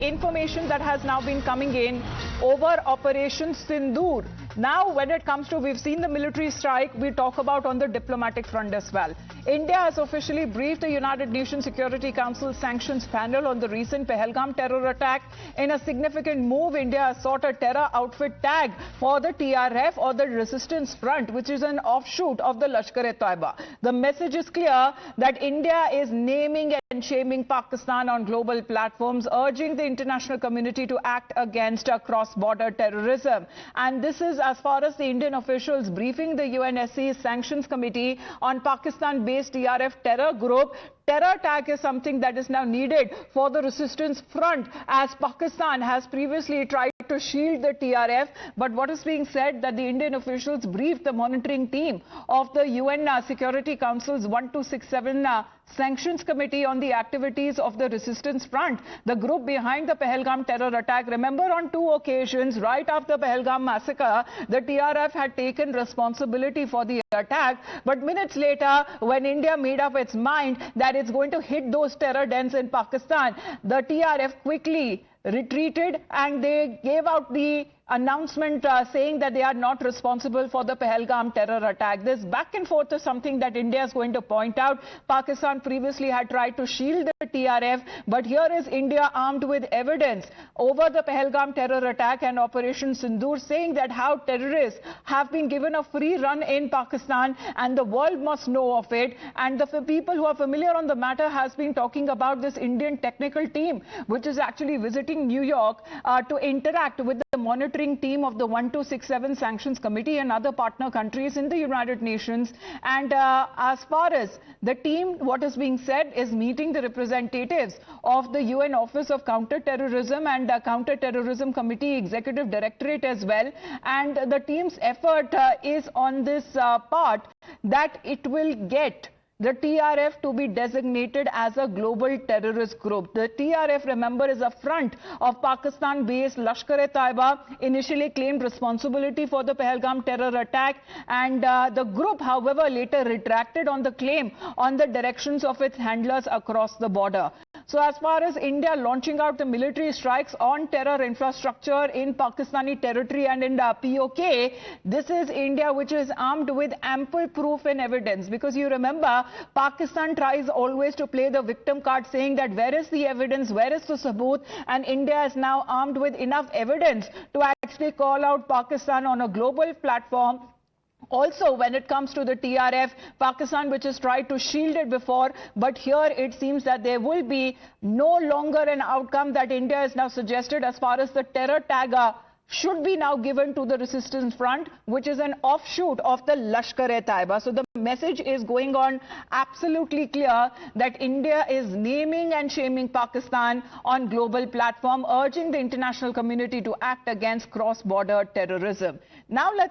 information that has now been coming in over Operation Sindoor. Now, when it comes to, we've seen the military strike, we talk about on the diplomatic front as well. India has officially briefed the United Nations Security Council sanctions panel on the recent Pahalgam terror attack. In a significant move, India has sought a terror outfit tag for the TRF or the Resistance Front, which is an offshoot of the Lashkar-e-Taiba. The message is clear that India is naming and shaming Pakistan on global platforms, urging the international community to act against cross-border terrorism. And this is as far as the Indian officials briefing the UNSC Sanctions Committee on Pakistan-based TRF terror group. Terror tag is something that is now needed for the Resistance Front, as Pakistan has previously tried to shield the TRF. But what is being said that the Indian officials briefed the monitoring team of the UN Security Council's 1267 Sanctions Committee on the activities of the Resistance Front, the group behind the Pahalgam terror attack. Remember, on two occasions, right after Pahalgam massacre, the TRF had taken responsibility for the attack. But minutes later, when India made up its mind that it's going to hit those terror dens in Pakistan, the TRF quickly retreated and they gave out the announcement saying that they are not responsible for the Pahalgam terror attack. This back and forth is something that India is going to point out. Pakistan previously had tried to shield the TRF, but here is India armed with evidence over the Pahalgam terror attack and Operation Sindoor, saying that how terrorists have been given a free run in Pakistan and the world must know of it. And the people who are familiar on the matter has been talking about this Indian technical team, which is actually visiting New York to interact with the monitoring team of the 1267 Sanctions Committee and other partner countries in the United Nations. And as far as the team, what is being said is meeting the representatives of the UN Office of Counter-Terrorism and Counter-Terrorism Committee Executive Directorate as well. And the team's effort is on this part that it will get the TRF to be designated as a global terrorist group. The TRF, remember, is a front of Pakistan-based Lashkar-e-Taiba, initially claimed responsibility for the Pahalgam terror attack, and the group, however, later retracted on the claim on the directions of its handlers across the border. So as far as India launching out the military strikes on terror infrastructure in Pakistani territory and in POK, this is India which is armed with ample proof and evidence. Because you remember, Pakistan tries always to play the victim card, saying that where is the evidence, where is the saboot, and India is now armed with enough evidence to actually call out Pakistan on a global platform. Also, when it comes to the TRF, Pakistan, which has tried to shield it before, but here it seems that there will be no longer an outcome that India has now suggested as far as the terror tag should be now given to the Resistance Front, which is an offshoot of the Lashkar-e-Taiba. So the message is going on absolutely clear that India is naming and shaming Pakistan on global platform, urging the international community to act against cross-border terrorism. Now let's